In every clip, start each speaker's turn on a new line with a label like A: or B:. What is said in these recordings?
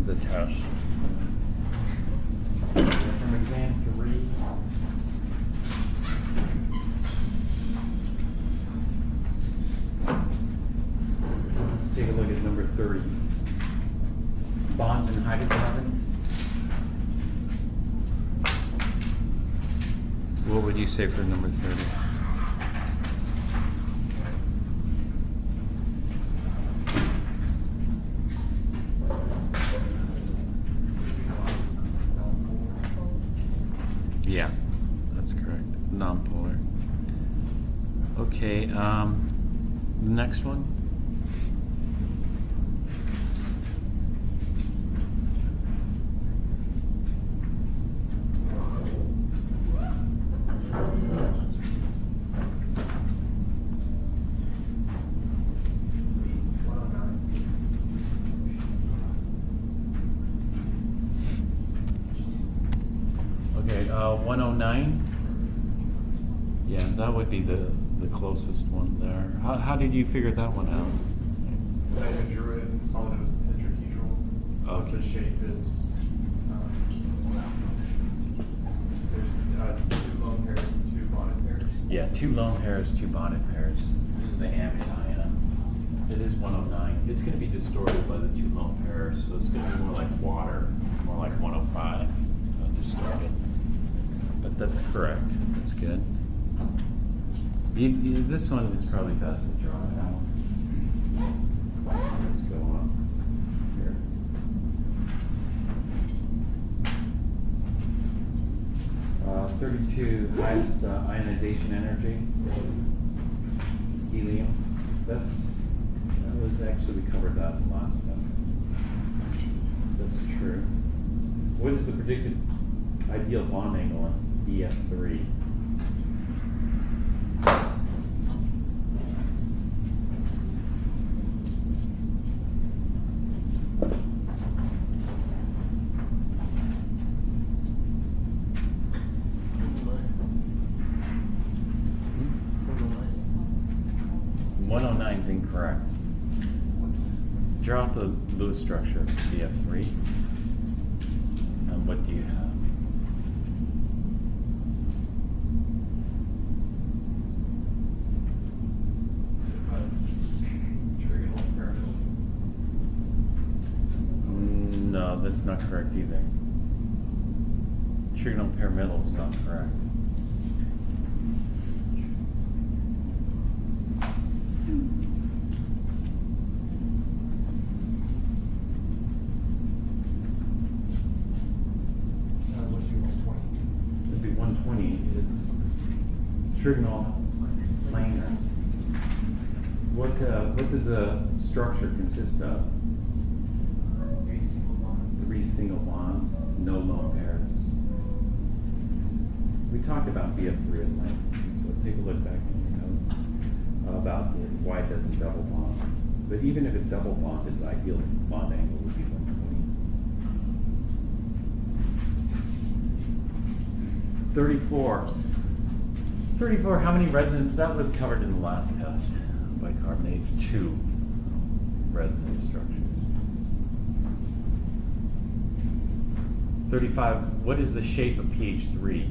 A: the test. From exam 3. Let's take a look at number 30. Bonds and hydrocarbons. What would you say for number 30? Yeah, that's correct. Nonpolar. Okay, next one. Okay, 109. Yeah, that would be the closest one there. How did you figure that one out?
B: I drew it and saw that it was tetrahedral.
A: Okay.
B: The shape is, there's 2 lone pairs and 2 bonded pairs.
A: Yeah, 2 lone pairs, 2 bonded pairs. This is the ambient ion. It is 109. It's going to be distorted by the 2 lone pairs, so it's going to be more like water, more like 105, distorted. But that's correct. That's good. This one is probably best to draw it out. Let's go on here. 32, highest ionization energy. Helium. That was actually, we covered that in the last test. That's true. What is the predicted ideal bond angle on EF3? Is incorrect. Draw out the Lewis structure of EF3. And what do you have? No, that's not correct either. Trigonal pyramidal is not correct. It'd be 120. It's trigonal planar. What does a structure consist of?
B: 3 single bonds.
A: 3 single bonds, no lone pairs. We talked about BF3 at length, so take a look back in your notes about why it doesn't double bond. But even if it double bonded, the ideal bond angle would be 120. 34. 34, how many resonance? That was covered in the last test. Bicarbonates, 2 resonance structures. 35, what is the shape of pH 3?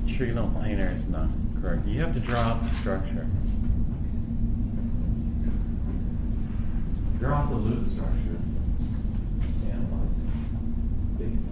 A: Trigonal planar is not correct. You have to draw out the structure. Draw out the Lewis structure. Just analyze it based on.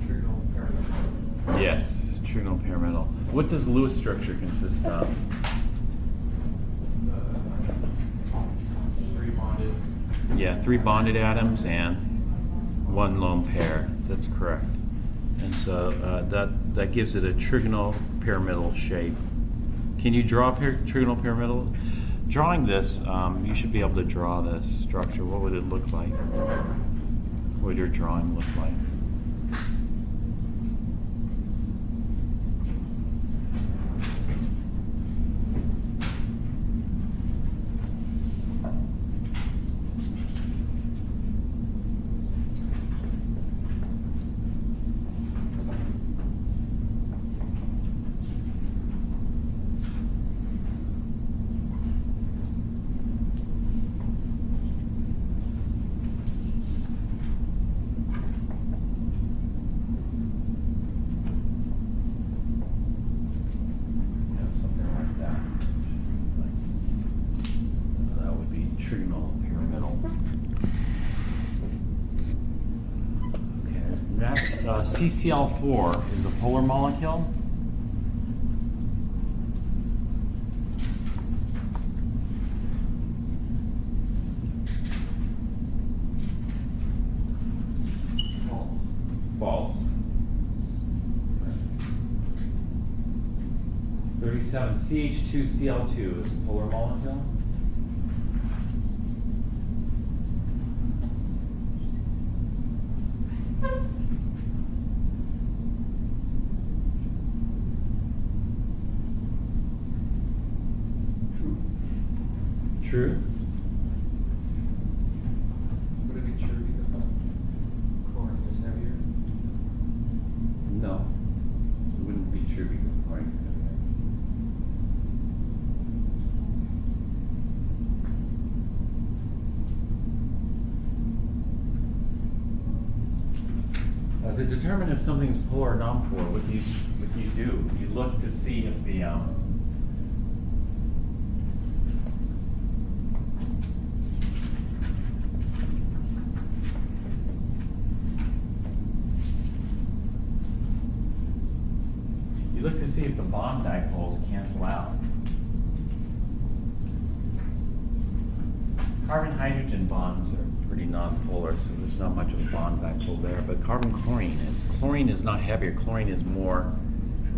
B: Trigonal pyramidal.
A: Yes, trigonal pyramidal. What does Lewis structure consist of?
B: 3 bonded.
A: Yeah, 3 bonded atoms and 1 lone pair. That's correct. And so that gives it a trigonal pyramidal shape. Can you draw a trigonal pyramidal? Drawing this, you should be able to draw this structure. What would it look like? what your drawing looked like. Something like that. That would be trigonal pyramidal. Okay, next, CCl4 is a polar molecule. False. 37, CH2Cl2 is a polar molecule. True.
B: Would it be true because chlorine is heavier?
A: No, it wouldn't be true because chlorine's heavier. To determine if something's polar or non-polar, what do you do? You look to see if the bond dipoles cancel out. Carbon-hydrogen bonds are pretty non-polar, so there's not much of a bond dipole there, but carbon-chlorine is. Chlorine is not heavier, chlorine is more,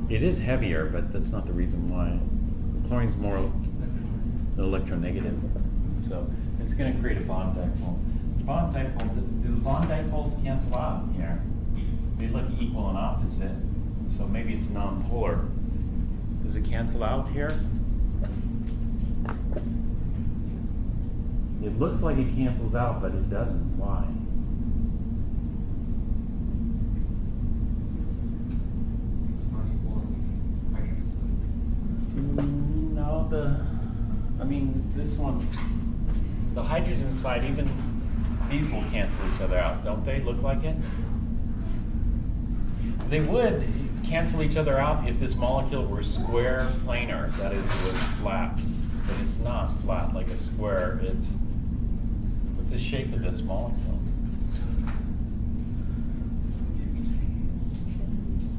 A: it is heavier, but that's not the reason why. Chlorine's more electronegative, so it's going to create a bond dipole. Bond dipole, do the bond dipoles cancel out here? They look equal and opposite, so maybe it's non-polar. Does it cancel out here? It looks like it cancels out, but it doesn't. Why? No, I mean, this one, the hydrogen side, even these will cancel each other out, don't they? Look like it? They would cancel each other out if this molecule were square planar, that is, it was flat. But it's not flat like a square. What's the shape of this molecule?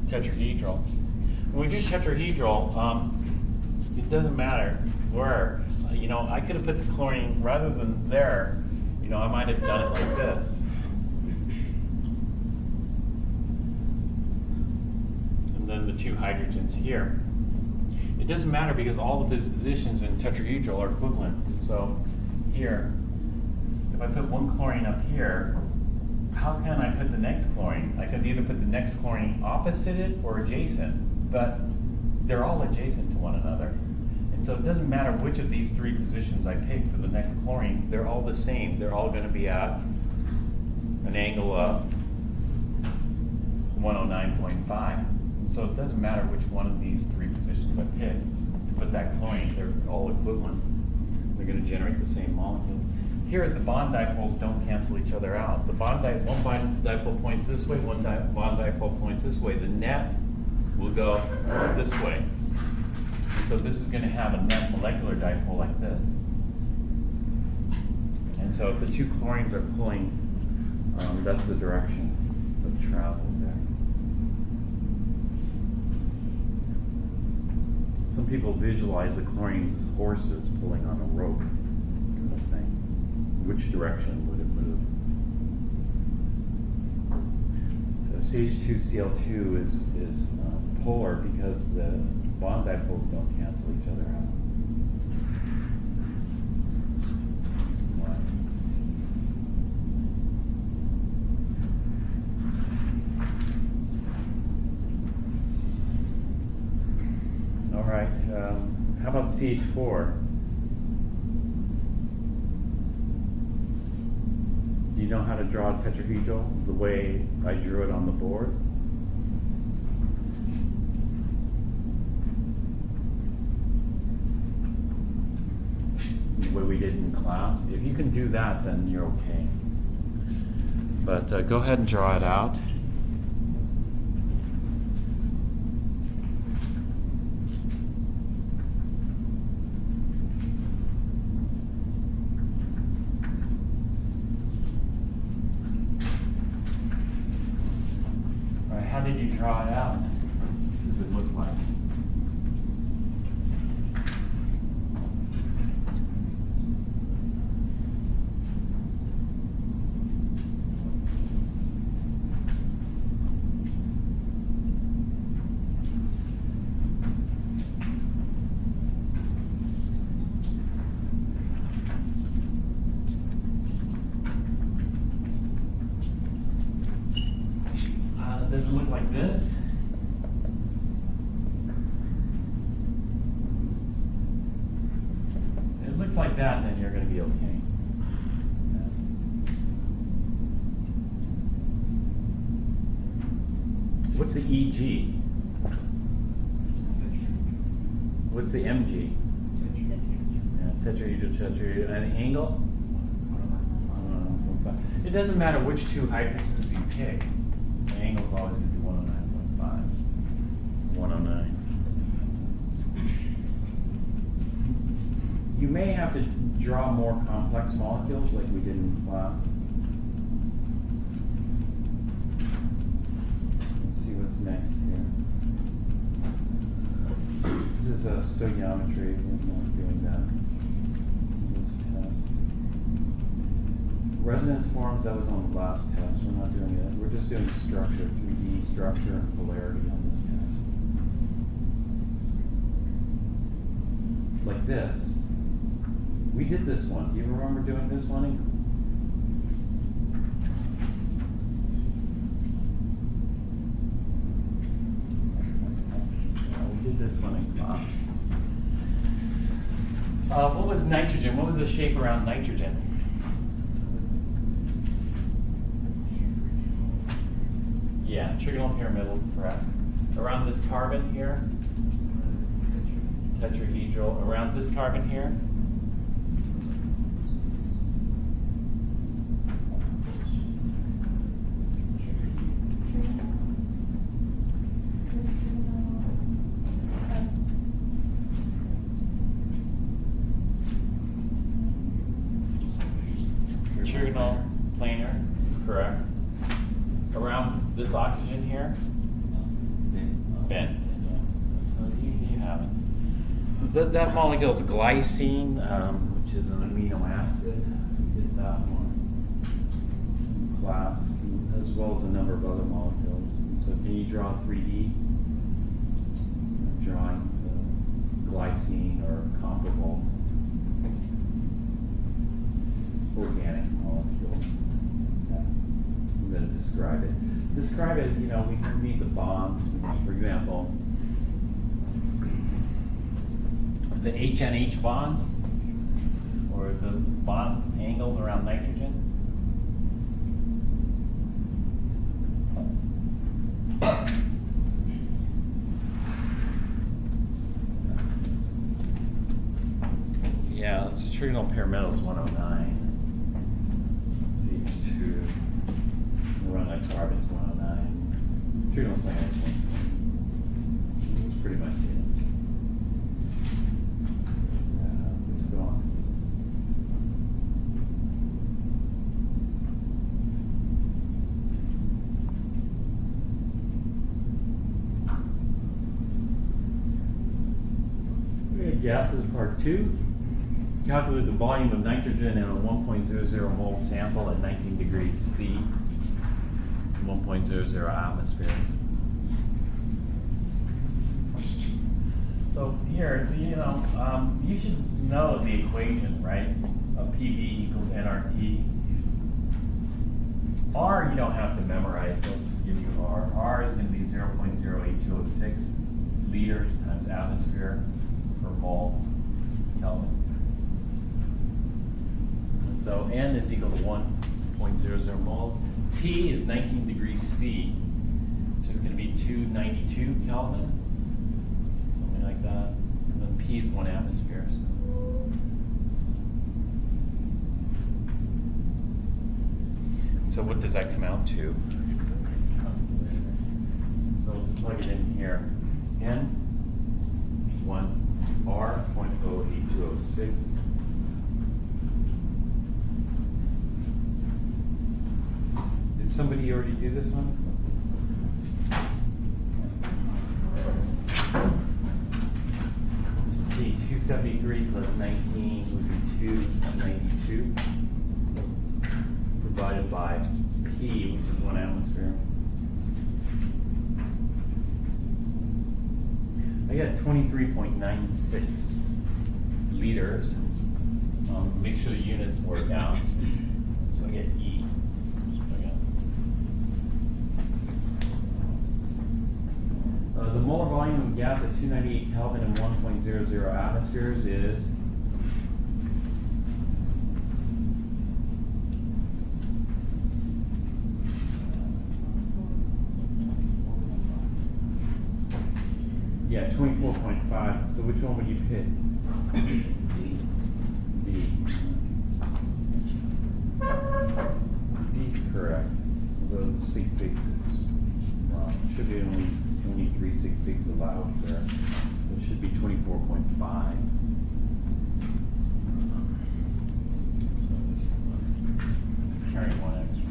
A: Tetrahedral. When we do tetrahedral, it doesn't matter where. I could have put the chlorine rather than there. I might have done it like this. And then the two hydrogens here. It doesn't matter because all the positions in tetrahedral are equivalent. So here, if I put one chlorine up here, how can I put the next chlorine? I could either put the next chlorine opposite it or adjacent, but they're all adjacent to one another. And so it doesn't matter which of these three positions I take for the next chlorine, they're all the same. They're all going to be at an angle of 109.5. So it doesn't matter which one of these three positions I pick to put that chlorine, they're all equivalent. They're going to generate the same molecule. Here, the bond dipoles don't cancel each other out. The one bond dipole points this way, one bond dipole points this way. The net will go this way. And so this is going to have a net molecular dipole like this. And so if the two chlorines are pulling, that's the direction of travel there. Some people visualize the chlorines as horses pulling on a rope kind of thing. Which direction would it move? So CH2Cl2 is polar because the bond dipoles don't cancel each other out. right, how about CH4? Do you know how to draw a tetrahedral the way I drew it on the board? The way we did in class? If you can do that, then you're okay. But go ahead and draw it out. How did you draw it out? What does it look like? Does it look like this? If it looks like that, then you're going to be okay. What's the EG? What's the MG? Tetrahedral. And the angle? It doesn't matter which two hypotheses you pick. The angle's always going to be 109.5. 109. You may have to draw more complex molecules like we did in class. Let's see what's next here. This is a stoichiometry. We're not doing that in this test. Resonance forms, that was on the last test. We're not doing it. We're just doing structure, 3D structure and polarity on this test. Like this. We did this one. Do you remember doing this one? We did this one in class. What was nitrogen? What was the shape around nitrogen? Yeah, trigonal pyramidal is correct. Around this carbon here? Tetrahedral. Around this carbon here? Trigonal planar is correct. Around this oxygen here? Bent. Yeah. So you have it. That molecule is glycine, which is an amino acid. We did that one in class, as well as a number of other molecules. So can you draw 3D? Drawing the glycine or comparable organic molecule. Yeah. I'm going to describe it. Describe it, we can read the bonds. For example, the HNH bond, or the bond angles around nitrogen. Yeah, this trigonal pyramidal is 109. CH2. Run like carbon is 109. Trigonal planar is 109. That's pretty much it. Let's go on. Okay, gases part 2. Calculate the volume of nitrogen in a 1.00 mole sample at 19 degrees C, 1.00 atmosphere. So here, you should know the equation, right? Of PV equals nRT. R you don't have to memorize, so I'll just give you R. R is going to be 0.08206 liters times atmosphere per mole Kelvin. And so N is equal to 1.00 moles. T is 19 degrees C, which is going to be 292 Kelvin, something like that. And then P is 1 atmosphere. So what does that come out to? So let's plug it in here. N, 1 bar, 0.08206. Did somebody already do this one? Let's see, 273 plus 19 would be 292 divided by P, which is 1 atmosphere. I got 23.96 liters. Make sure the units work out. So I get E. The molar volume of gas at 298 Kelvin and 1.00 atmospheres is yeah, 24.5. So which one would you pick? D. D's correct. Those sig figs. Well, should be only 3 sig figs allowed there. So it should be 24.5. So this one, carry 1 extra.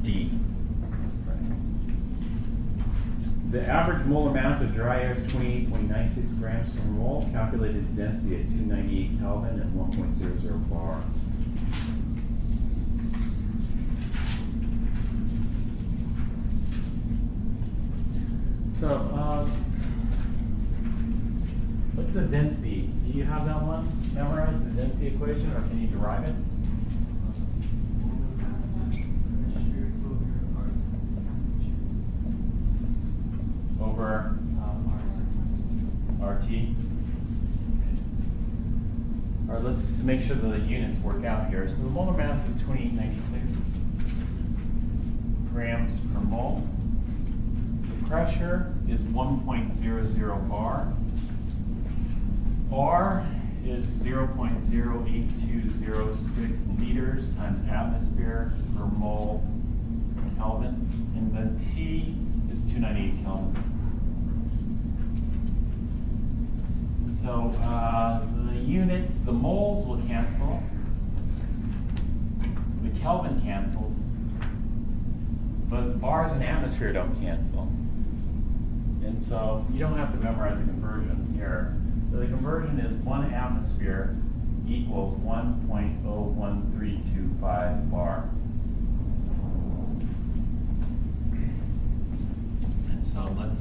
A: D. The average molar mass of dry air is 28.96 grams per mole. Calculate its density at 298 Kelvin and 1.00 bar. So, what's the density? Do you have that one memorized, the density equation, or can you derive it? Over RT. All right, let's make sure the units work out here. So the molar mass is 2896 grams per mole. The pressure is 1.00 bar. R is 0.08206 liters times atmosphere per mole Kelvin. And then T is 298 Kelvin. So the units, the moles will cancel. The Kelvin cancels. But bars and atmosphere don't cancel. And so you don't have to memorize the conversion here. So the conversion is 1 atmosphere equals 1.01325 bar. And so let's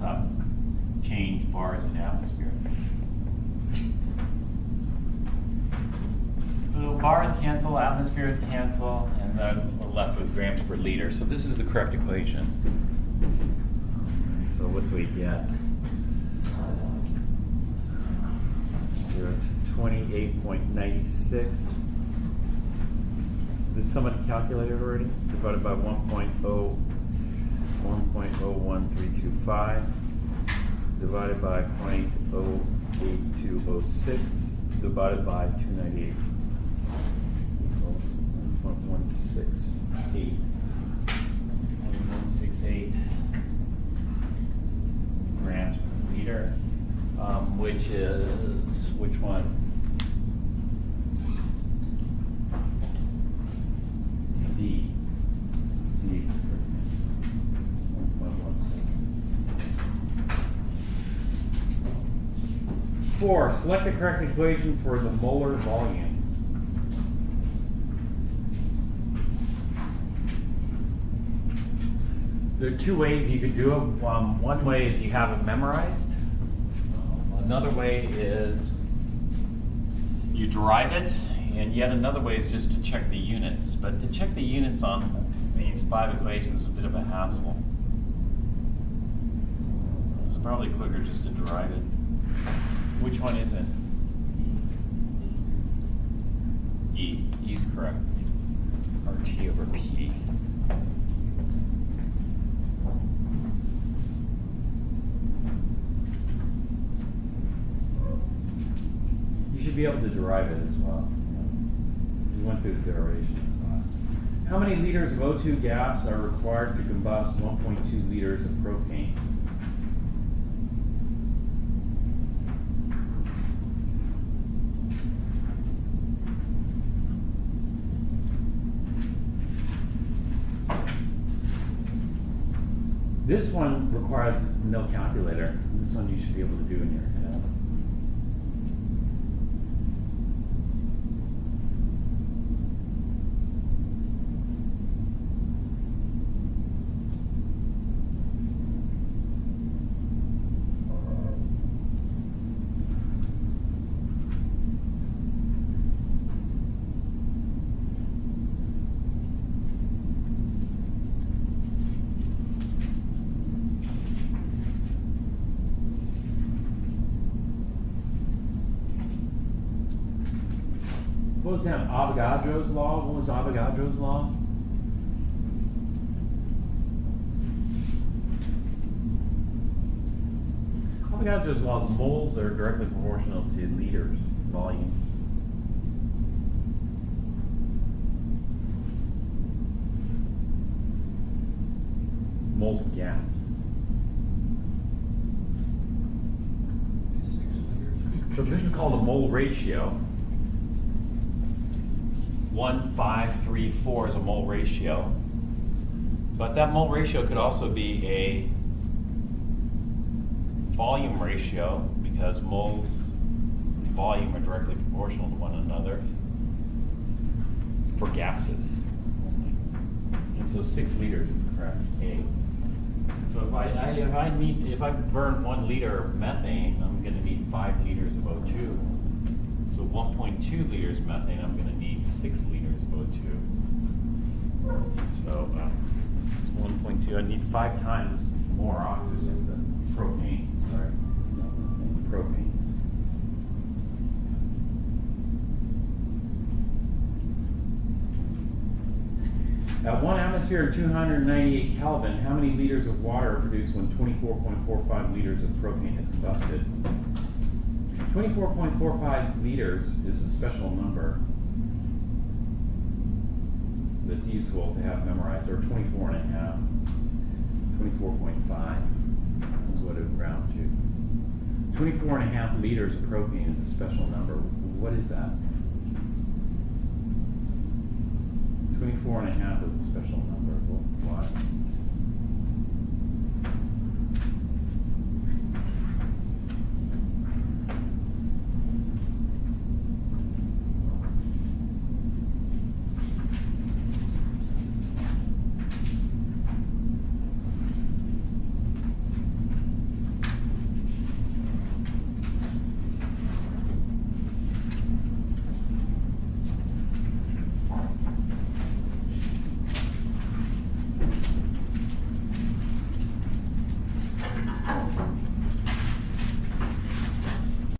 A: change bars and atmosphere. So bars cancel, atmospheres cancel, and then we're left with grams per liter. So this is the correct equation. So what do we get? 28.96. Did somebody calculate it already? Divided by 1.01325 divided by 0.08206 divided by 298 equals 1.168. 1.168 grams per liter, which is which one? D. D. 1.16. 4. Select the correct equation for the molar volume. There are 2 ways you could do it. One way is you have it memorized. Another way is you derive it, and yet another way is just to check the units. But to check the units on these 5 equations is a bit of a hassle. probably quicker just to derive it. Which one is it? E. E is correct. RT over P. You should be able to derive it as well. We went through the derivation in class. How many liters of O2 gas are required to combust 1.2 liters of propane? This one requires no calculator. This one you should be able to do in your head. What was that, Avogadro's law? What was Avogadro's law? Avogadro's law is moles are directly proportional to liters volume. Moles of gas. So this is called a mole ratio. 1, 5, 3, 4 is a mole ratio. But that mole ratio could also be a volume ratio because moles and volume are directly proportional to one another for gases only. And so 6 liters is correct. A. So if I burn 1 liter of methane, I'm going to need 5 liters of O2. So 1.2 liters methane, I'm going to need 6 liters of O2. So 1.2, I need 5 times more oxygen than propane. Sorry, propane. At 1 atmosphere and 298 Kelvin, how many liters of water are produced when 24.45 liters of propane is combusted? 24.45 liters is a special number that's useful to have memorized, or 24 and a half. 24.5 is what it would round to. 24 and a half liters of propane is a special number. What is that? 24 and a half is a special number. Why?